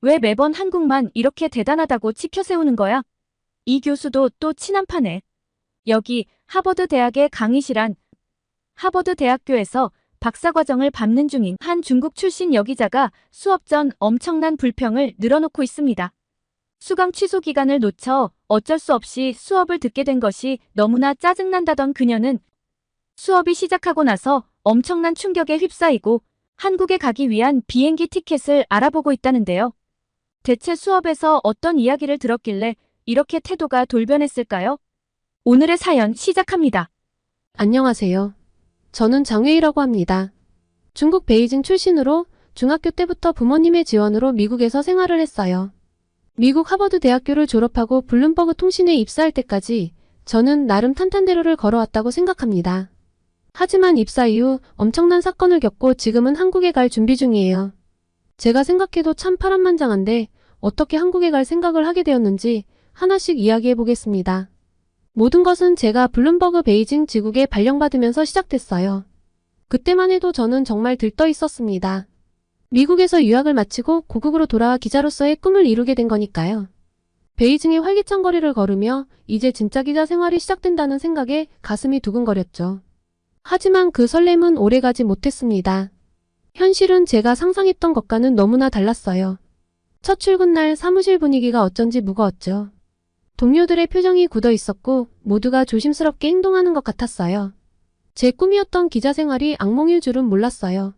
왜 매번 한국만 이렇게 대단하다고 치켜 세우는 거야? 이 교수도 또 친한파네. 여기 하버드 대학의 강의실안. 하버드 대학교에서 박사과정을 밟는 중인 한 중국 출신 여기자가 수업 전 엄청난 불평을 늘어놓고 있습니다. 수강 취소 기간을 놓쳐 어쩔 수 없이 수업을 듣게 된 것이 너무나 짜증난다던 그녀는 수업이 시작하고 나서 엄청난 충격에 휩싸이고 한국에 가기 위한 비행기 티켓을 알아보고 있다는데요. 대체 수업에서 어떤 이야기를 들었길래 이렇게 태도가 돌변했을까요? 오늘의 사연 시작합니다. 안녕하세요. 저는 장웨이라고 합니다. 중국 베이징 출신으로 중학교 때부터 부모님의 지원으로 미국에서 생활을 했어요. 미국 하버드 대학교를 졸업하고 블룸버그 통신에 입사할 때까지 저는 나름 탄탄대로를 걸어왔다고 생각합니다. 하지만 입사 이후 엄청난 사건을 겪고 지금은 한국에 갈 준비 중이에요. 제가 생각해도 참 파란만장한데 어떻게 한국에 갈 생각을 하게 되었는지 하나씩 이야기해 보겠습니다. 모든 것은 제가 블룸버그 베이징 지국에 발령받으면서 시작됐어요. 그때만 해도 저는 정말 들떠 있었습니다. 미국에서 유학을 마치고 고국으로 돌아와 기자로서의 꿈을 이루게 된 거니까요. 베이징의 활기찬 거리를 걸으며 이제 진짜 기자 생활이 시작된다는 생각에 가슴이 두근거렸죠. 하지만 그 설렘은 오래가지 못했습니다. 현실은 제가 상상했던 것과는 너무나 달랐어요. 첫 출근 날 사무실 분위기가 어쩐지 무거웠죠. 동료들의 표정이 굳어 있었고 모두가 조심스럽게 행동하는 것 같았어요. 제 꿈이었던 기자 생활이 악몽일 줄은 몰랐어요.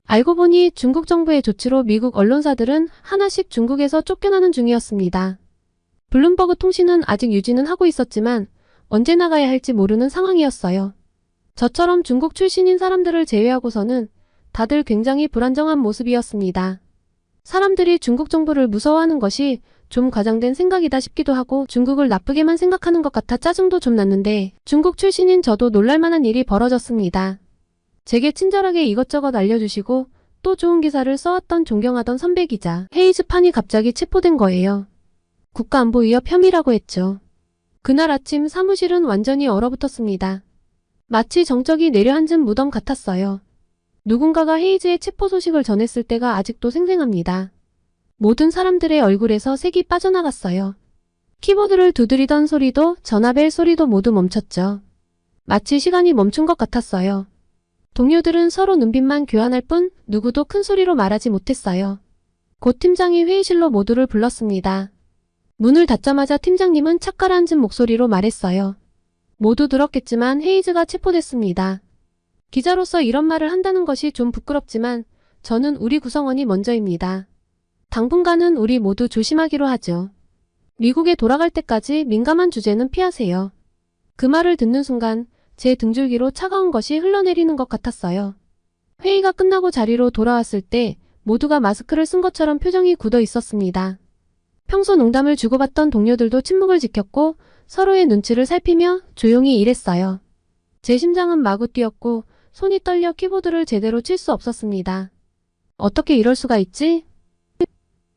알고 보니 중국 정부의 조치로 미국 언론사들은 하나씩 중국에서 쫓겨나는 중이었습니다. 블룸버그 통신은 아직 유지는 하고 있었지만 언제 나가야 할지 모르는 상황이었어요. 저처럼 중국 출신인 사람들을 제외하고서는 다들 굉장히 불안정한 모습이었습니다. 사람들이 중국 정부를 무서워하는 것이 좀 과장된 생각이다 싶기도 하고 중국을 나쁘게만 생각하는 것 같아 짜증도 좀 났는데 중국 출신인 저도 놀랄만한 일이 벌어졌습니다. 제게 친절하게 이것저것 알려주시고 또 좋은 기사를 써왔던 존경하던 선배 기자 헤이즈판이 갑자기 체포된 거예요. 국가안보위협 혐의라고 했죠. 그날 아침 사무실은 완전히 얼어붙었습니다. 마치 정적이 내려앉은 무덤 같았어요. 누군가가 헤이즈의 체포 소식을 전했을 때가 아직도 생생합니다. 모든 사람들의 얼굴에서 색이 빠져나갔어요. 키보드를 두드리던 소리도 전화벨 소리도 모두 멈췄죠. 마치 시간이 멈춘 것 같았어요. 동료들은 서로 눈빛만 교환할 뿐 누구도 큰 소리로 말하지 못했어요. 고 팀장이 회의실로 모두를 불렀습니다. 문을 닫자마자 팀장님은 착가라앉은 목소리로 말했어요. 모두 들었겠지만 헤이즈가 체포됐습니다. 기자로서 이런 말을 한다는 것이 좀 부끄럽지만 저는 우리 구성원이 먼저입니다. 당분간은 우리 모두 조심하기로 하죠. 미국에 돌아갈 때까지 민감한 주제는 피하세요. 그 말을 듣는 순간 제 등줄기로 차가운 것이 흘러내리는 것 같았어요. 회의가 끝나고 자리로 돌아왔을 때 모두가 마스크를 쓴 것처럼 표정이 굳어 있었습니다. 평소 농담을 주고받던 동료들도 침묵을 지켰고 서로의 눈치를 살피며 조용히 일했어요. 제 심장은 마구 뛰었고 손이 떨려 키보드를 제대로 칠 수 없었습니다. 어떻게 이럴 수가 있지?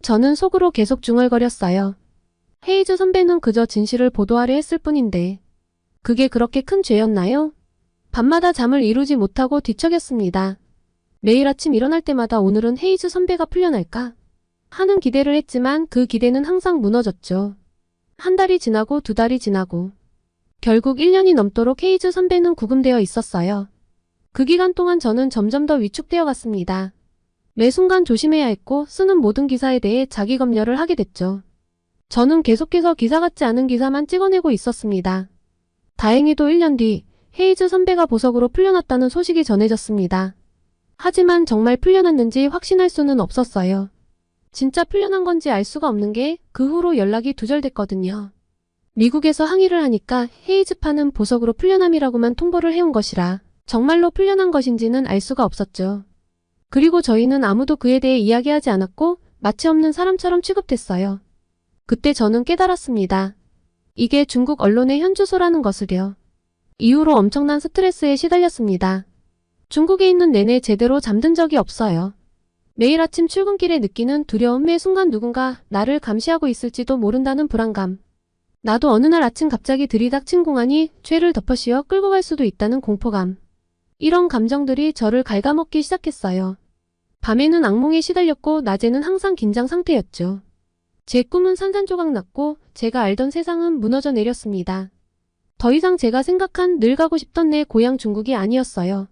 저는 속으로 계속 중얼거렸어요. 헤이즈 선배는 그저 진실을 보도하려 했을 뿐인데 그게 그렇게 큰 죄였나요? 밤마다 잠을 이루지 못하고 뒤척였습니다. 매일 아침 일어날 때마다 오늘은 헤이즈 선배가 풀려날까? 하는 기대를 했지만 그 기대는 항상 무너졌죠. 한 달이 지나고 두 달이 지나고 결국 1년이 넘도록 헤이즈 선배는 구금되어 있었어요. 그 기간 동안 저는 점점 더 위축되어 갔습니다. 매 순간 조심해야 했고 쓰는 모든 기사에 대해 자기 검열을 하게 됐죠. 저는 계속해서 기사 같지 않은 기사만 찍어내고 있었습니다. 다행히도 1년 뒤 헤이즈 선배가 보석으로 풀려났다는 소식이 전해졌습니다. 하지만 정말 풀려났는지 확신할 수는 없었어요. 진짜 풀려난 건지 알 수가 없는 게 그 후로 연락이 두절됐거든요. 미국에서 항의를 하니까 헤이즈파는 보석으로 풀려남이라고만 통보를 해온 것이라 정말로 풀려난 것인지는 알 수가 없었죠. 그리고 저희는 아무도 그에 대해 이야기하지 않았고 마치 없는 사람처럼 취급됐어요. 그때 저는 깨달았습니다. 이게 중국 언론의 현주소라는 것을요. 이후로 엄청난 스트레스에 시달렸습니다. 중국에 있는 내내 제대로 잠든 적이 없어요. 매일 아침 출근길에 느끼는 두려움, 매 순간 누군가 나를 감시하고 있을지도 모른다는 불안감. 나도 어느 날 아침 갑자기 들이닥친 공안이 죄를 덮어씌워 끌고 갈 수도 있다는 공포감. 이런 감정들이 저를 갉아먹기 시작했어요. 밤에는 악몽에 시달렸고 낮에는 항상 긴장 상태였죠. 제 꿈은 산산조각 났고 제가 알던 세상은 무너져 내렸습니다. 더 이상 제가 생각한 늘 가고 싶던 내 고향 중국이 아니었어요.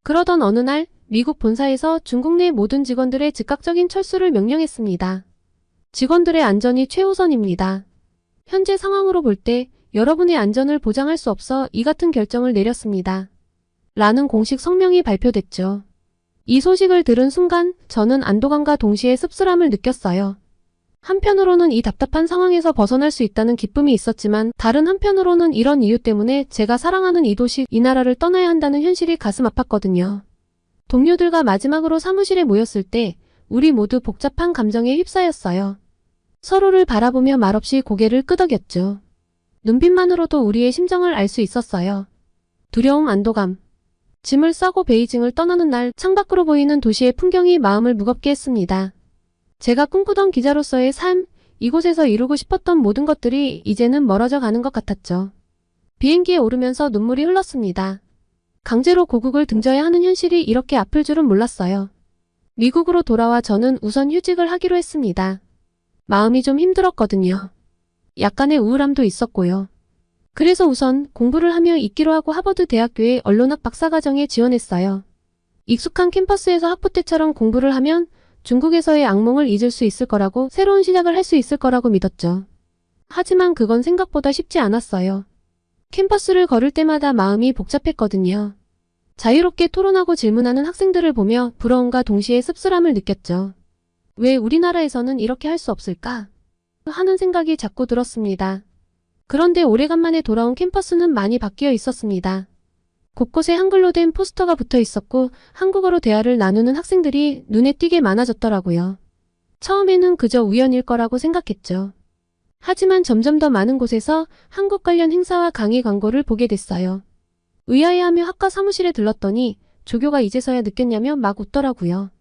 그러던 어느 날 미국 본사에서 중국 내 모든 직원들의 즉각적인 철수를 명령했습니다. 직원들의 안전이 최우선입니다. 현재 상황으로 볼 때 여러분의 안전을 보장할 수 없어 이 같은 결정을 내렸습니다. 라는 공식 성명이 발표됐죠. 이 소식을 들은 순간 저는 안도감과 동시에 씁쓸함을 느꼈어요. 한편으로는 이 답답한 상황에서 벗어날 수 있다는 기쁨이 있었지만 다른 한편으로는 이런 이유 때문에 제가 사랑하는 이 도시, 이 나라를 떠나야 한다는 현실이 가슴 아팠거든요. 동료들과 마지막으로 사무실에 모였을 때 우리 모두 복잡한 감정에 휩싸였어요. 서로를 바라보며 말없이 고개를 끄덕였죠. 눈빛만으로도 우리의 심정을 알 수 있었어요. 두려움, 안도감. 짐을 싸고 베이징을 떠나는 날 창밖으로 보이는 도시의 풍경이 마음을 무겁게 했습니다. 제가 꿈꾸던 기자로서의 삶, 이곳에서 이루고 싶었던 모든 것들이 이제는 멀어져 가는 것 같았죠. 비행기에 오르면서 눈물이 흘렀습니다. 강제로 고국을 등져야 하는 현실이 이렇게 아플 줄은 몰랐어요. 미국으로 돌아와 저는 우선 휴직을 하기로 했습니다. 마음이 좀 힘들었거든요. 약간의 우울함도 있었고요. 그래서 우선 공부를 하며 있기로 하고 하버드 대학교의 언론학 박사과정에 지원했어요. 익숙한 캠퍼스에서 학부 때처럼 공부를 하면 중국에서의 악몽을 잊을 수 있을 거라고 새로운 시작을 할 수 있을 거라고 믿었죠. 하지만 그건 생각보다 쉽지 않았어요. 캠퍼스를 걸을 때마다 마음이 복잡했거든요. 자유롭게 토론하고 질문하는 학생들을 보며 부러움과 동시에 씁쓸함을 느꼈죠. 왜 우리나라에서는 이렇게 할 수 없을까? 하는 생각이 자꾸 들었습니다. 그런데 오래간만에 돌아온 캠퍼스는 많이 바뀌어 있었습니다. 곳곳에 한글로 된 포스터가 붙어 있었고 한국어로 대화를 나누는 학생들이 눈에 띄게 많아졌더라고요. 처음에는 그저 우연일 거라고 생각했죠. 하지만 점점 더 많은 곳에서 한국 관련 행사와 강의 광고를 보게 됐어요. 의아해하며 학과 사무실에 들렀더니 조교가 이제서야 느꼈냐며 막 웃더라고요.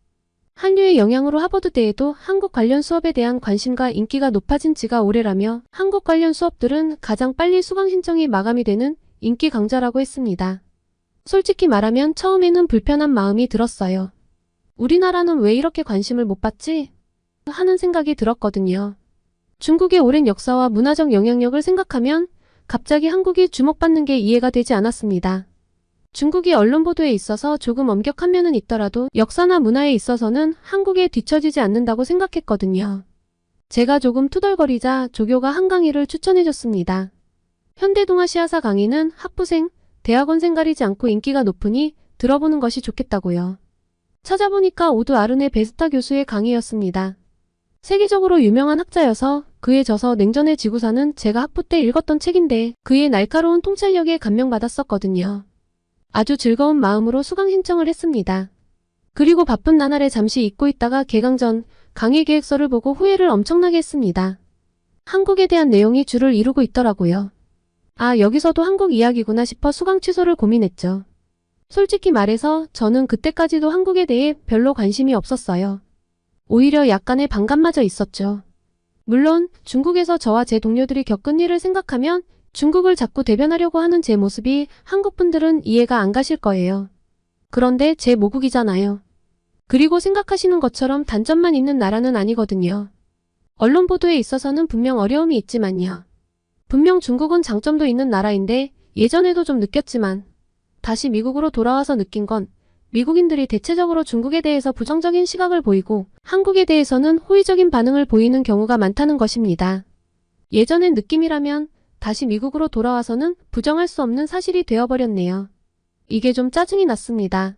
한류의 영향으로 하버드대에도 한국 관련 수업에 대한 관심과 인기가 높아진 지가 오래라며 한국 관련 수업들은 가장 빨리 수강 신청이 마감이 되는 인기 강좌라고 했습니다. 솔직히 말하면 처음에는 불편한 마음이 들었어요. 우리나라는 왜 이렇게 관심을 못 받지? 하는 생각이 들었거든요. 중국의 오랜 역사와 문화적 영향력을 생각하면 갑자기 한국이 주목받는 게 이해가 되지 않았습니다. 중국이 언론 보도에 있어서 조금 엄격한 면은 있더라도 역사나 문화에 있어서는 한국에 뒤처지지 않는다고 생각했거든요. 제가 조금 투덜거리자 조교가 한 강의를 추천해줬습니다. 현대동아시아사 강의는 학부생, 대학원생 가리지 않고 인기가 높으니 들어보는 것이 좋겠다고요. 찾아보니까 오드 아르네 베스타 교수의 강의였습니다. 세계적으로 유명한 학자여서 그의 저서 냉전의 지구사는 제가 학부 때 읽었던 책인데 그의 날카로운 통찰력에 감명받았었거든요. 아주 즐거운 마음으로 수강 신청을 했습니다. 그리고 바쁜 나날에 잠시 잊고 있다가 개강 전 강의 계획서를 보고 후회를 엄청나게 했습니다. 한국에 대한 내용이 줄을 이루고 있더라고요. 아, 여기서도 한국 이야기구나 싶어 수강 취소를 고민했죠. 솔직히 말해서 저는 그때까지도 한국에 대해 별로 관심이 없었어요. 오히려 약간의 반감마저 있었죠. 물론 중국에서 저와 제 동료들이 겪은 일을 생각하면 중국을 자꾸 대변하려고 하는 제 모습이 한국 분들은 이해가 안 가실 거예요. 그런데 제 모국이잖아요. 그리고 생각하시는 것처럼 단점만 있는 나라는 아니거든요. 언론 보도에 있어서는 분명 어려움이 있지만요. 분명 중국은 장점도 있는 나라인데 예전에도 좀 느꼈지만 다시 미국으로 돌아와서 느낀 건 미국인들이 대체적으로 중국에 대해서 부정적인 시각을 보이고 한국에 대해서는 호의적인 반응을 보이는 경우가 많다는 것입니다. 예전의 느낌이라면 다시 미국으로 돌아와서는 부정할 수 없는 사실이 되어버렸네요. 이게 좀 짜증이 났습니다.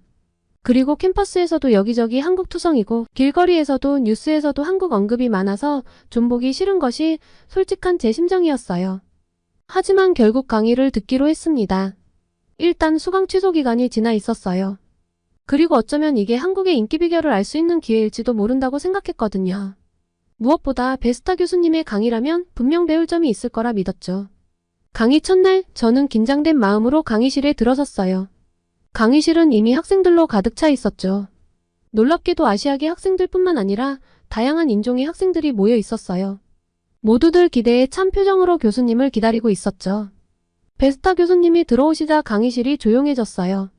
그리고 캠퍼스에서도 여기저기 한국 투성이고 길거리에서도 뉴스에서도 한국 언급이 많아서 좀 보기 싫은 것이 솔직한 제 심정이었어요. 하지만 결국 강의를 듣기로 했습니다. 일단 수강 취소 기간이 지나 있었어요. 그리고 어쩌면 이게 한국의 인기 비결을 알 수 있는 기회일지도 모른다고 생각했거든요. 무엇보다 베스타 교수님의 강의라면 분명 배울 점이 있을 거라 믿었죠. 강의 첫날 저는 긴장된 마음으로 강의실에 들어섰어요. 강의실은 이미 학생들로 가득 차 있었죠. 놀랍게도 아시아계 학생들뿐만 아니라 다양한 인종의 학생들이 모여 있었어요. 모두들 기대에 찬 표정으로 교수님을 기다리고 있었죠. 베스타 교수님이 들어오시자 강의실이 조용해졌어요.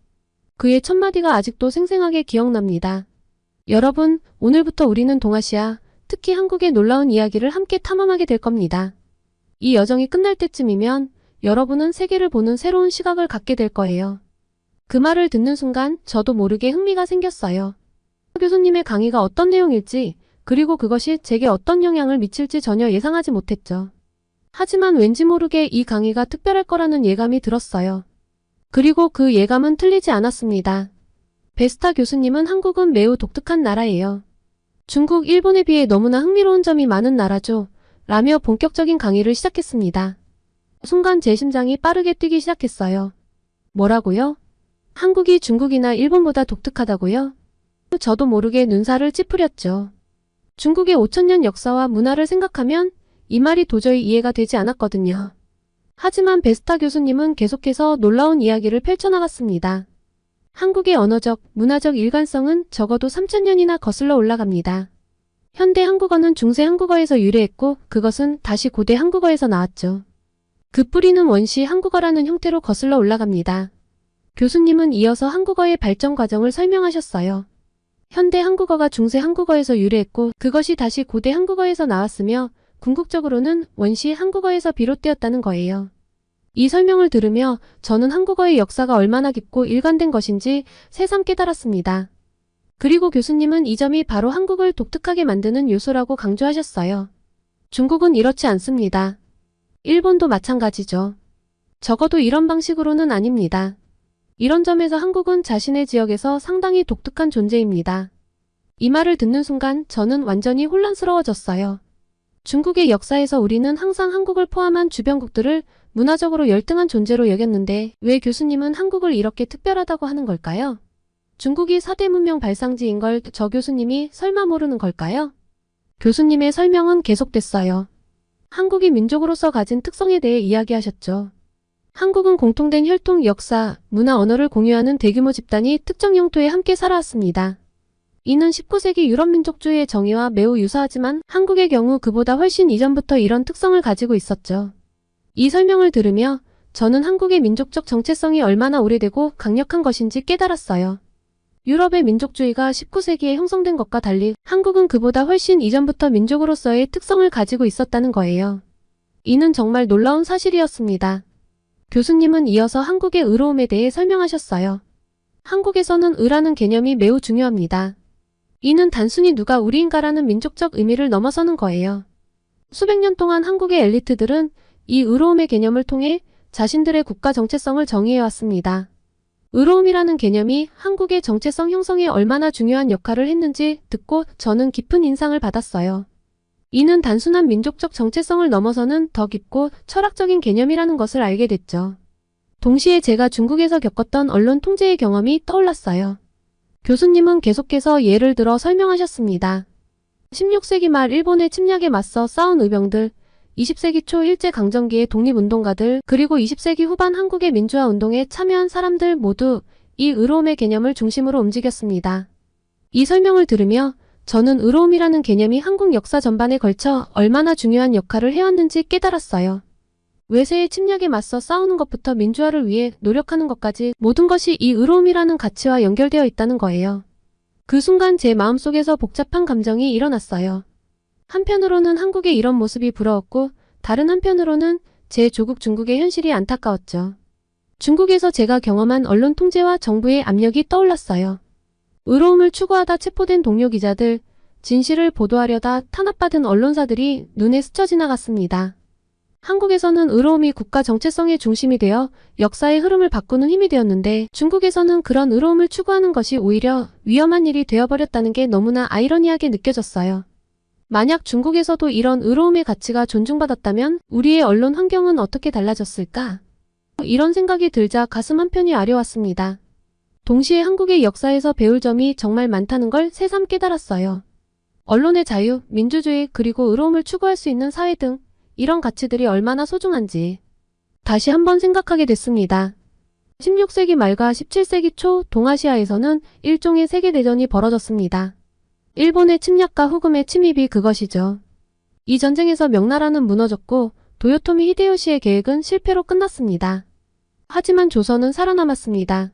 그의 첫마디가 아직도 생생하게 기억납니다. 여러분, 오늘부터 우리는 동아시아, 특히 한국의 놀라운 이야기를 함께 탐험하게 될 겁니다. 이 여정이 끝날 때쯤이면 여러분은 세계를 보는 새로운 시각을 갖게 될 거예요. 그 말을 듣는 순간 저도 모르게 흥미가 생겼어요. 교수님의 강의가 어떤 내용일지, 그리고 그것이 제게 어떤 영향을 미칠지 전혀 예상하지 못했죠. 하지만 왠지 모르게 이 강의가 특별할 거라는 예감이 들었어요. 그리고 그 예감은 틀리지 않았습니다. 베스타 교수님은 한국은 매우 독특한 나라예요. 중국, 일본에 비해 너무나 흥미로운 점이 많은 나라죠. 라며 본격적인 강의를 시작했습니다. 순간 제 심장이 빠르게 뛰기 시작했어요. 뭐라고요? 한국이 중국이나 일본보다 독특하다고요? 저도 모르게 눈살을 찌푸렸죠. 중국의 5,000년 역사와 문화를 생각하면 이 말이 도저히 이해가 되지 않았거든요. 하지만 베스타 교수님은 계속해서 놀라운 이야기를 펼쳐나갔습니다. 한국의 언어적, 문화적 일관성은 적어도 3,000년이나 거슬러 올라갑니다. 현대 한국어는 중세 한국어에서 유래했고 그것은 다시 고대 한국어에서 나왔죠. 그 뿌리는 원시 한국어라는 형태로 거슬러 올라갑니다. 교수님은 이어서 한국어의 발전 과정을 설명하셨어요. 현대 한국어가 중세 한국어에서 유래했고 그것이 다시 고대 한국어에서 나왔으며 궁극적으로는 원시 한국어에서 비롯되었다는 거예요. 이 설명을 들으며 저는 한국어의 역사가 얼마나 깊고 일관된 것인지 새삼 깨달았습니다. 그리고 교수님은 이 점이 바로 한국을 독특하게 만드는 요소라고 강조하셨어요. 중국은 이렇지 않습니다. 일본도 마찬가지죠. 적어도 이런 방식으로는 아닙니다. 이런 점에서 한국은 자신의 지역에서 상당히 독특한 존재입니다. 이 말을 듣는 순간 저는 완전히 혼란스러워졌어요. 중국의 역사에서 우리는 항상 한국을 포함한 주변국들을 문화적으로 열등한 존재로 여겼는데 왜 교수님은 한국을 이렇게 특별하다고 하는 걸까요? 중국이 4대 문명 발상지인 걸 저 교수님이 설마 모르는 걸까요? 교수님의 설명은 계속됐어요. 한국이 민족으로서 가진 특성에 대해 이야기하셨죠. 한국은 공통된 혈통, 역사, 문화, 언어를 공유하는 대규모 집단이 특정 영토에 함께 살아왔습니다. 이는 19세기 유럽 민족주의의 정의와 매우 유사하지만 한국의 경우 그보다 훨씬 이전부터 이런 특성을 가지고 있었죠. 이 설명을 들으며 저는 한국의 민족적 정체성이 얼마나 오래되고 강력한 것인지 깨달았어요. 유럽의 민족주의가 19세기에 형성된 것과 달리 한국은 그보다 훨씬 이전부터 민족으로서의 특성을 가지고 있었다는 거예요. 이는 정말 놀라운 사실이었습니다. 교수님은 이어서 한국의 의로움에 대해 설명하셨어요. 한국에서는 의라는 개념이 매우 중요합니다. 이는 단순히 누가 우리인가라는 민족적 의미를 넘어서는 거예요. 수백 년 동안 한국의 엘리트들은 이 의로움의 개념을 통해 자신들의 국가 정체성을 정의해왔습니다. 의로움이라는 개념이 한국의 정체성 형성에 얼마나 중요한 역할을 했는지 듣고 저는 깊은 인상을 받았어요. 이는 단순한 민족적 정체성을 넘어서는 더 깊고 철학적인 개념이라는 것을 알게 됐죠. 동시에 제가 중국에서 겪었던 언론 통제의 경험이 떠올랐어요. 교수님은 계속해서 예를 들어 설명하셨습니다. 16세기 말 일본의 침략에 맞서 싸운 의병들, 20세기 초 일제강점기의 독립운동가들, 그리고 20세기 후반 한국의 민주화운동에 참여한 사람들 모두 이 의로움의 개념을 중심으로 움직였습니다. 이 설명을 들으며 저는 의로움이라는 개념이 한국 역사 전반에 걸쳐 얼마나 중요한 역할을 해왔는지 깨달았어요. 외세의 침략에 맞서 싸우는 것부터 민주화를 위해 노력하는 것까지 모든 것이 이 의로움이라는 가치와 연결되어 있다는 거예요. 그 순간 제 마음속에서 복잡한 감정이 일어났어요. 한편으로는 한국의 이런 모습이 부러웠고 다른 한편으로는 제 조국 중국의 현실이 안타까웠죠. 중국에서 제가 경험한 언론 통제와 정부의 압력이 떠올랐어요. 의로움을 추구하다 체포된 동료 기자들, 진실을 보도하려다 탄압받은 언론사들이 눈에 스쳐 지나갔습니다. 한국에서는 의로움이 국가 정체성의 중심이 되어 역사의 흐름을 바꾸는 힘이 되었는데 중국에서는 그런 의로움을 추구하는 것이 오히려 위험한 일이 되어버렸다는 게 너무나 아이러니하게 느껴졌어요. 만약 중국에서도 이런 의로움의 가치가 존중받았다면 우리의 언론 환경은 어떻게 달라졌을까? 이런 생각이 들자 가슴 한편이 아려왔습니다. 동시에 한국의 역사에서 배울 점이 정말 많다는 걸 새삼 깨달았어요. 언론의 자유, 민주주의, 그리고 의로움을 추구할 수 있는 사회 등 이런 가치들이 얼마나 소중한지 다시 한번 생각하게 됐습니다. 16세기 말과 17세기 초 동아시아에서는 일종의 세계대전이 벌어졌습니다. 일본의 침략과 후금의 침입이 그것이죠. 이 전쟁에서 명나라는 무너졌고 도요토미 히데요시의 계획은 실패로 끝났습니다. 하지만 조선은 살아남았습니다.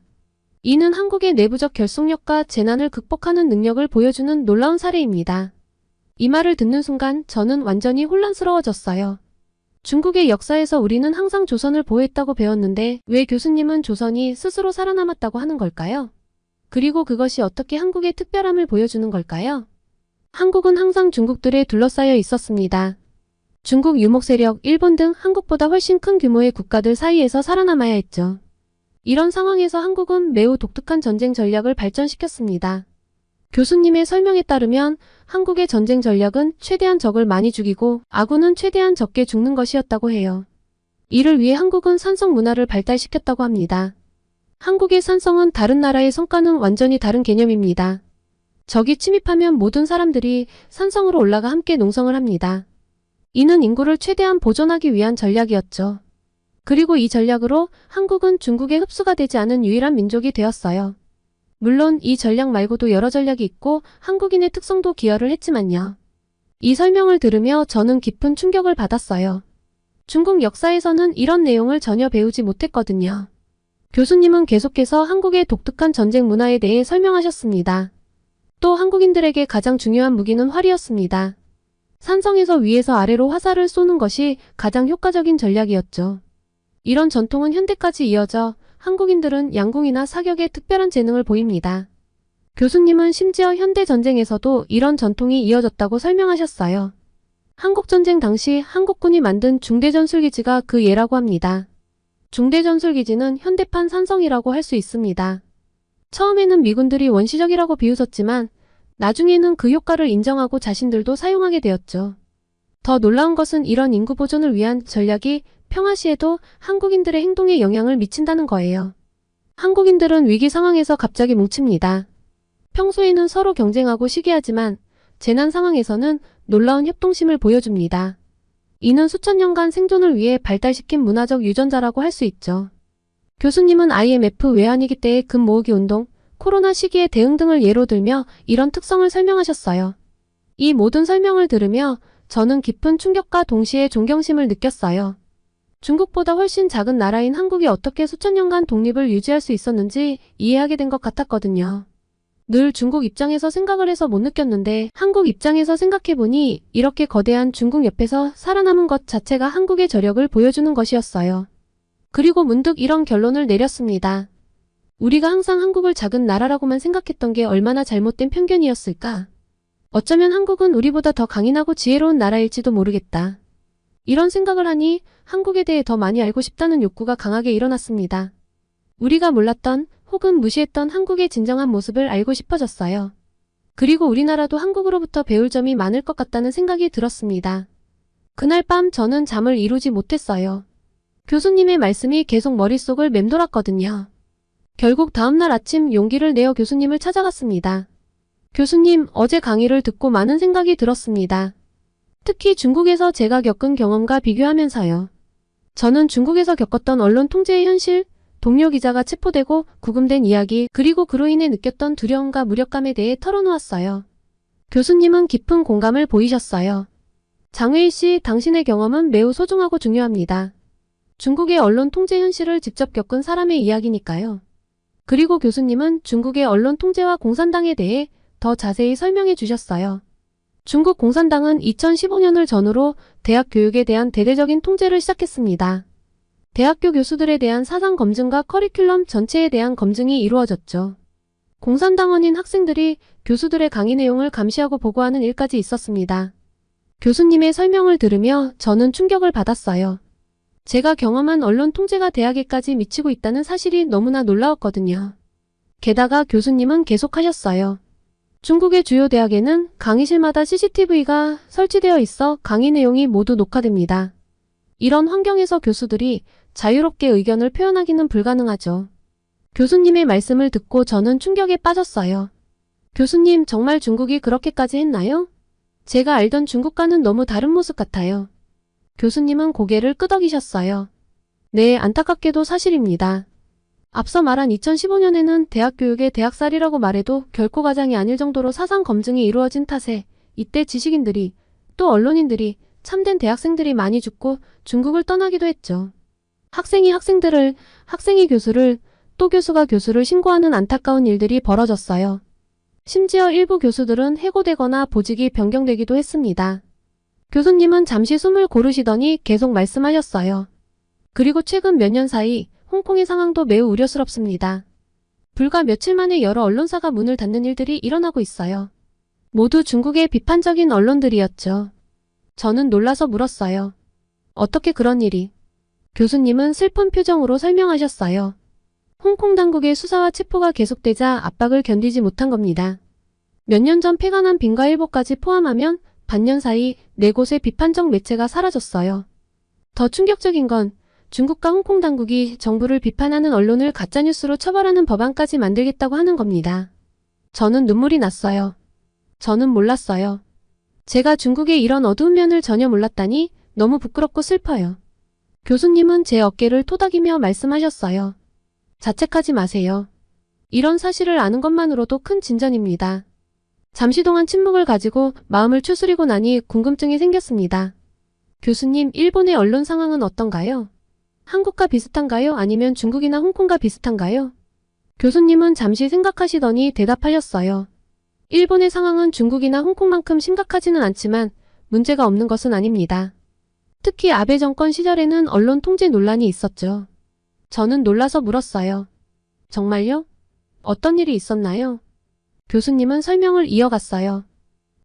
이는 한국의 내부적 결속력과 재난을 극복하는 능력을 보여주는 놀라운 사례입니다. 이 말을 듣는 순간 저는 완전히 혼란스러워졌어요. 중국의 역사에서 우리는 항상 조선을 보호했다고 배웠는데 왜 교수님은 조선이 스스로 살아남았다고 하는 걸까요? 그리고 그것이 어떻게 한국의 특별함을 보여주는 걸까요? 한국은 항상 중국들에 둘러싸여 있었습니다. 중국 유목 세력, 일본 등 한국보다 훨씬 큰 규모의 국가들 사이에서 살아남아야 했죠. 이런 상황에서 한국은 매우 독특한 전쟁 전략을 발전시켰습니다. 교수님의 설명에 따르면 한국의 전쟁 전략은 최대한 적을 많이 죽이고 아군은 최대한 적게 죽는 것이었다고 해요. 이를 위해 한국은 산성 문화를 발달시켰다고 합니다. 한국의 산성은 다른 나라의 성과는 완전히 다른 개념입니다. 적이 침입하면 모든 사람들이 산성으로 올라가 함께 농성을 합니다. 이는 인구를 최대한 보존하기 위한 전략이었죠. 그리고 이 전략으로 한국은 중국에 흡수가 되지 않은 유일한 민족이 되었어요. 물론 이 전략 말고도 여러 전략이 있고 한국인의 특성도 기여를 했지만요. 이 설명을 들으며 저는 깊은 충격을 받았어요. 중국 역사에서는 이런 내용을 전혀 배우지 못했거든요. 교수님은 계속해서 한국의 독특한 전쟁 문화에 대해 설명하셨습니다. 또 한국인들에게 가장 중요한 무기는 활이었습니다. 산성에서 위에서 아래로 화살을 쏘는 것이 가장 효과적인 전략이었죠. 이런 전통은 현대까지 이어져 한국인들은 양궁이나 사격에 특별한 재능을 보입니다. 교수님은 심지어 현대 전쟁에서도 이런 전통이 이어졌다고 설명하셨어요. 한국전쟁 당시 한국군이 만든 중대전술기지가 그 예라고 합니다. 중대전술기지는 현대판 산성이라고 할 수 있습니다. 처음에는 미군들이 원시적이라고 비웃었지만 나중에는 그 효과를 인정하고 자신들도 사용하게 되었죠. 더 놀라운 것은 이런 인구 보존을 위한 전략이 평화시에도 한국인들의 행동에 영향을 미친다는 거예요. 한국인들은 위기 상황에서 갑자기 뭉칩니다. 평소에는 서로 경쟁하고 시기하지만 재난 상황에서는 놀라운 협동심을 보여줍니다. 이는 수천 년간 생존을 위해 발달시킨 문화적 유전자라고 할 수 있죠. 교수님은 IMF 외환위기 때의 금 모으기 운동, 코로나 시기의 대응 등을 예로 들며 이런 특성을 설명하셨어요. 이 모든 설명을 들으며 저는 깊은 충격과 동시에 존경심을 느꼈어요. 중국보다 훨씬 작은 나라인 한국이 어떻게 수천 년간 독립을 유지할 수 있었는지 이해하게 된 것 같았거든요. 늘 중국 입장에서 생각을 해서 못 느꼈는데 한국 입장에서 생각해보니 이렇게 거대한 중국 옆에서 살아남은 것 자체가 한국의 저력을 보여주는 것이었어요. 그리고 문득 이런 결론을 내렸습니다. 우리가 항상 한국을 작은 나라라고만 생각했던 게 얼마나 잘못된 편견이었을까? 어쩌면 한국은 우리보다 더 강인하고 지혜로운 나라일지도 모르겠다. 이런 생각을 하니 한국에 대해 더 많이 알고 싶다는 욕구가 강하게 일어났습니다. 우리가 몰랐던 혹은 무시했던 한국의 진정한 모습을 알고 싶어졌어요. 그리고 우리나라도 한국으로부터 배울 점이 많을 것 같다는 생각이 들었습니다. 그날 밤 저는 잠을 이루지 못했어요. 교수님의 말씀이 계속 머릿속을 맴돌았거든요. 결국 다음날 아침 용기를 내어 교수님을 찾아갔습니다. 교수님, 어제 강의를 듣고 많은 생각이 들었습니다. 특히 중국에서 제가 겪은 경험과 비교하면서요. 저는 중국에서 겪었던 언론 통제의 현실, 동료 기자가 체포되고 구금된 이야기, 그리고 그로 인해 느꼈던 두려움과 무력감에 대해 털어놓았어요. 교수님은 깊은 공감을 보이셨어요. 장회일 씨, 당신의 경험은 매우 소중하고 중요합니다. 중국의 언론 통제 현실을 직접 겪은 사람의 이야기니까요. 그리고 교수님은 중국의 언론 통제와 공산당에 대해 더 자세히 설명해 주셨어요. 중국 공산당은 2015년을 전후로 대학 교육에 대한 대대적인 통제를 시작했습니다. 대학교 교수들에 대한 사상 검증과 커리큘럼 전체에 대한 검증이 이루어졌죠. 공산당원인 학생들이 교수들의 강의 내용을 감시하고 보고하는 일까지 있었습니다. 교수님의 설명을 들으며 저는 충격을 받았어요. 제가 경험한 언론 통제가 대학에까지 미치고 있다는 사실이 너무나 놀라웠거든요. 게다가 교수님은 계속하셨어요. 중국의 주요 대학에는 강의실마다 CCTV가 설치되어 있어 강의 내용이 모두 녹화됩니다. 이런 환경에서 교수들이 자유롭게 의견을 표현하기는 불가능하죠. 교수님의 말씀을 듣고 저는 충격에 빠졌어요. 교수님, 정말 중국이 그렇게까지 했나요? 제가 알던 중국과는 너무 다른 모습 같아요. 교수님은 고개를 끄덕이셨어요. 네, 안타깝게도 사실입니다. 앞서 말한 2015년에는 대학 교육의 대학살이라고 말해도 결코 과장이 아닐 정도로 사상 검증이 이루어진 탓에 이때 지식인들이 또 언론인들이 참된 대학생들이 많이 죽고 중국을 떠나기도 했죠. 학생이 학생들을, 학생이 교수를, 또 교수가 교수를 신고하는 안타까운 일들이 벌어졌어요. 심지어 일부 교수들은 해고되거나 보직이 변경되기도 했습니다. 교수님은 잠시 숨을 고르시더니 계속 말씀하셨어요. 그리고 최근 몇 년 사이 홍콩의 상황도 매우 우려스럽습니다. 불과 며칠 만에 여러 언론사가 문을 닫는 일들이 일어나고 있어요. 모두 중국의 비판적인 언론들이었죠. 저는 놀라서 물었어요. 어떻게 그런 일이? 교수님은 슬픈 표정으로 설명하셨어요. 홍콩 당국의 수사와 체포가 계속되자 압박을 견디지 못한 겁니다. 몇 년 전 폐간한 빈과일보까지 포함하면 반년 사이 4곳의 비판적 매체가 사라졌어요. 더 충격적인 건 중국과 홍콩 당국이 정부를 비판하는 언론을 가짜뉴스로 처벌하는 법안까지 만들겠다고 하는 겁니다. 저는 눈물이 났어요. 저는 몰랐어요. 제가 중국의 이런 어두운 면을 전혀 몰랐다니 너무 부끄럽고 슬퍼요. 교수님은 제 어깨를 토닥이며 말씀하셨어요. 자책하지 마세요. 이런 사실을 아는 것만으로도 큰 진전입니다. 잠시 동안 침묵을 가지고 마음을 추스리고 나니 궁금증이 생겼습니다. 교수님, 일본의 언론 상황은 어떤가요? 한국과 비슷한가요? 아니면 중국이나 홍콩과 비슷한가요? 교수님은 잠시 생각하시더니 대답하셨어요. 일본의 상황은 중국이나 홍콩만큼 심각하지는 않지만 문제가 없는 것은 아닙니다. 특히 아베 정권 시절에는 언론 통제 논란이 있었죠. 저는 놀라서 물었어요. 정말요? 어떤 일이 있었나요? 교수님은 설명을 이어갔어요.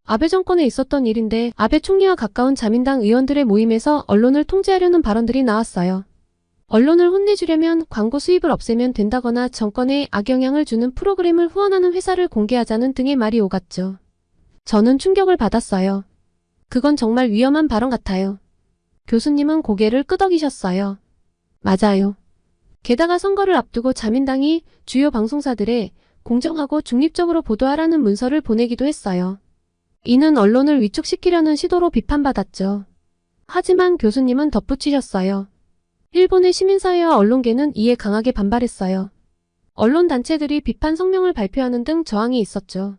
아베 정권에 있었던 일인데 아베 총리와 가까운 자민당 의원들의 모임에서 언론을 통제하려는 발언들이 나왔어요. 언론을 혼내주려면 광고 수입을 없애면 된다거나 정권에 악영향을 주는 프로그램을 후원하는 회사를 공개하자는 등의 말이 오갔죠. 저는 충격을 받았어요. 그건 정말 위험한 발언 같아요. 교수님은 고개를 끄덕이셨어요. 맞아요. 게다가 선거를 앞두고 자민당이 주요 방송사들에 공정하고 중립적으로 보도하라는 문서를 보내기도 했어요. 이는 언론을 위축시키려는 시도로 비판받았죠. 하지만 교수님은 덧붙이셨어요. 일본의 시민사회와 언론계는 이에 강하게 반발했어요. 언론단체들이 비판 성명을 발표하는 등 저항이 있었죠.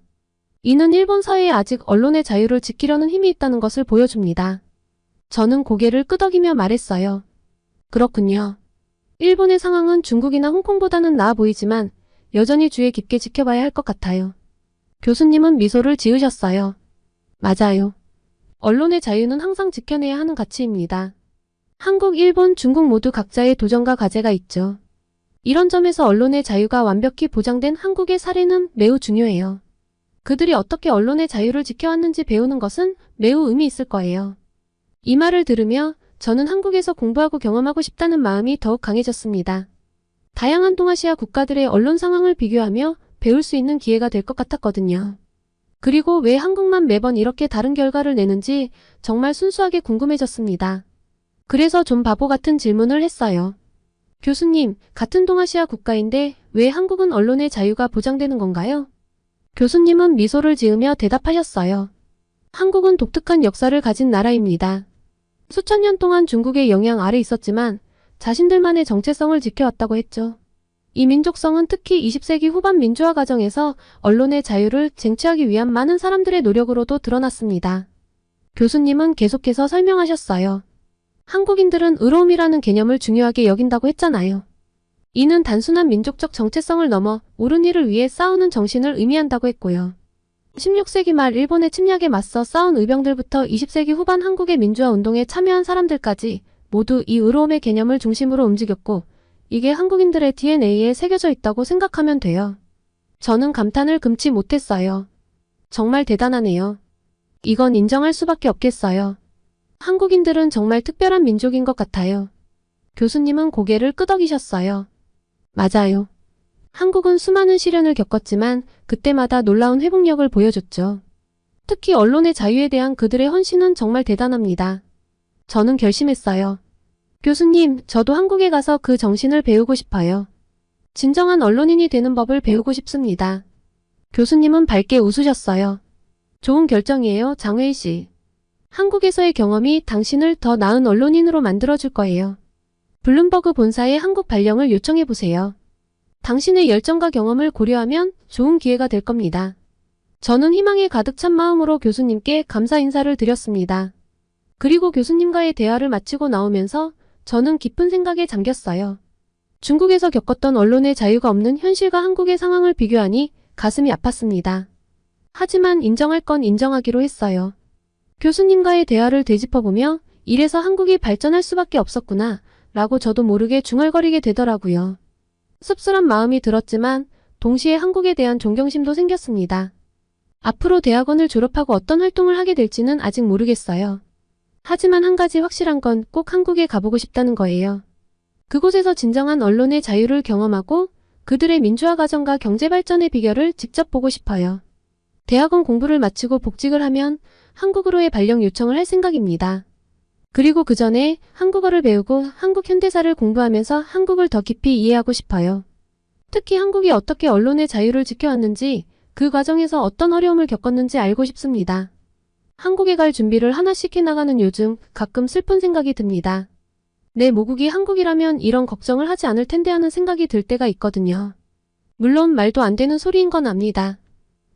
이는 일본 사회에 아직 언론의 자유를 지키려는 힘이 있다는 것을 보여줍니다. 저는 고개를 끄덕이며 말했어요. 그렇군요. 일본의 상황은 중국이나 홍콩보다는 나아 보이지만 여전히 주의 깊게 지켜봐야 할 것 같아요. 교수님은 미소를 지으셨어요. 맞아요. 언론의 자유는 항상 지켜내야 하는 가치입니다. 한국, 일본, 중국 모두 각자의 도전과 과제가 있죠. 이런 점에서 언론의 자유가 완벽히 보장된 한국의 사례는 매우 중요해요. 그들이 어떻게 언론의 자유를 지켜왔는지 배우는 것은 매우 의미 있을 거예요. 이 말을 들으며 저는 한국에서 공부하고 경험하고 싶다는 마음이 더욱 강해졌습니다. 다양한 동아시아 국가들의 언론 상황을 비교하며 배울 수 있는 기회가 될 것 같았거든요. 그리고 왜 한국만 매번 이렇게 다른 결과를 내는지 정말 순수하게 궁금해졌습니다. 그래서 좀 바보 같은 질문을 했어요. 교수님, 같은 동아시아 국가인데 왜 한국은 언론의 자유가 보장되는 건가요? 교수님은 미소를 지으며 대답하셨어요. 한국은 독특한 역사를 가진 나라입니다. 수천 년 동안 중국의 영향 아래 있었지만 자신들만의 정체성을 지켜왔다고 했죠. 이 민족성은 특히 20세기 후반 민주화 과정에서 언론의 자유를 쟁취하기 위한 많은 사람들의 노력으로도 드러났습니다. 교수님은 계속해서 설명하셨어요. 한국인들은 의로움이라는 개념을 중요하게 여긴다고 했잖아요. 이는 단순한 민족적 정체성을 넘어 옳은 일을 위해 싸우는 정신을 의미한다고 했고요. 16세기 말 일본의 침략에 맞서 싸운 의병들부터 20세기 후반 한국의 민주화 운동에 참여한 사람들까지 모두 이 의로움의 개념을 중심으로 움직였고 이게 한국인들의 DNA에 새겨져 있다고 생각하면 돼요. 저는 감탄을 금치 못했어요. 정말 대단하네요. 이건 인정할 수밖에 없겠어요. 한국인들은 정말 특별한 민족인 것 같아요. 교수님은 고개를 끄덕이셨어요. 맞아요. 한국은 수많은 시련을 겪었지만 그때마다 놀라운 회복력을 보여줬죠. 특히 언론의 자유에 대한 그들의 헌신은 정말 대단합니다. 저는 결심했어요. 교수님, 저도 한국에 가서 그 정신을 배우고 싶어요. 진정한 언론인이 되는 법을 배우고 싶습니다. 교수님은 밝게 웃으셨어요. 좋은 결정이에요, 장회희 씨. 한국에서의 경험이 당신을 더 나은 언론인으로 만들어줄 거예요. 블룸버그 본사에 한국 발령을 요청해보세요. 당신의 열정과 경험을 고려하면 좋은 기회가 될 겁니다. 저는 희망에 가득 찬 마음으로 교수님께 감사 인사를 드렸습니다. 그리고 교수님과의 대화를 마치고 나오면서 저는 깊은 생각에 잠겼어요. 중국에서 겪었던 언론의 자유가 없는 현실과 한국의 상황을 비교하니 가슴이 아팠습니다. 하지만 인정할 건 인정하기로 했어요. 교수님과의 대화를 되짚어보며 이래서 한국이 발전할 수밖에 없었구나 라고 저도 모르게 중얼거리게 되더라고요. 씁쓸한 마음이 들었지만 동시에 한국에 대한 존경심도 생겼습니다. 앞으로 대학원을 졸업하고 어떤 활동을 하게 될지는 아직 모르겠어요. 하지만 한 가지 확실한 건 꼭 한국에 가보고 싶다는 거예요. 그곳에서 진정한 언론의 자유를 경험하고 그들의 민주화 과정과 경제 발전의 비결을 직접 보고 싶어요. 대학원 공부를 마치고 복직을 하면 한국으로의 발령 요청을 할 생각입니다. 그리고 그 전에 한국어를 배우고 한국 현대사를 공부하면서 한국을 더 깊이 이해하고 싶어요. 특히 한국이 어떻게 언론의 자유를 지켜왔는지 그 과정에서 어떤 어려움을 겪었는지 알고 싶습니다. 한국에 갈 준비를 하나씩 해나가는 요즘 가끔 슬픈 생각이 듭니다. 내 모국이 한국이라면 이런 걱정을 하지 않을 텐데 하는 생각이 들 때가 있거든요. 물론 말도 안 되는 소리인 건 압니다.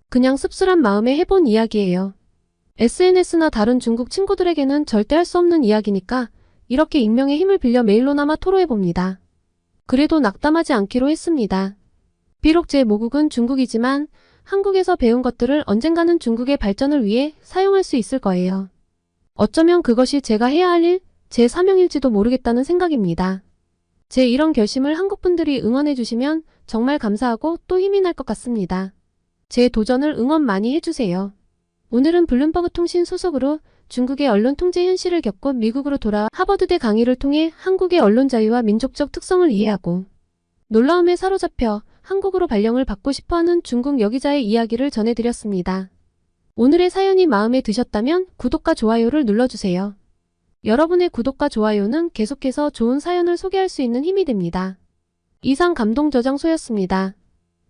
그냥 씁쓸한 마음에 해본 이야기예요. SNS나 다른 중국 친구들에게는 절대 할 수 없는 이야기니까 이렇게 익명의 힘을 빌려 메일로나마 토로해봅니다. 그래도 낙담하지 않기로 했습니다. 비록 제 모국은 중국이지만 한국에서 배운 것들을 언젠가는 중국의 발전을 위해 사용할 수 있을 거예요. 어쩌면 그것이 제가 해야 할 일, 제 사명일지도 모르겠다는 생각입니다. 제 이런 결심을 한국 분들이 응원해 주시면 정말 감사하고 또 힘이 날 것 같습니다. 제 도전을 응원 많이 해주세요. 오늘은 블룸버그 통신 소속으로 중국의 언론 통제 현실을 겪고 미국으로 돌아와 하버드대 강의를 통해 한국의 언론 자유와 민족적 특성을 이해하고 놀라움에 사로잡혀 한국으로 발령을 받고 싶어하는 중국 여기자의 이야기를 전해드렸습니다. 오늘의 사연이 마음에 드셨다면 구독과 좋아요를 눌러주세요. 여러분의 구독과 좋아요는 계속해서 좋은 사연을 소개할 수 있는 힘이 됩니다. 이상 감동저장소였습니다.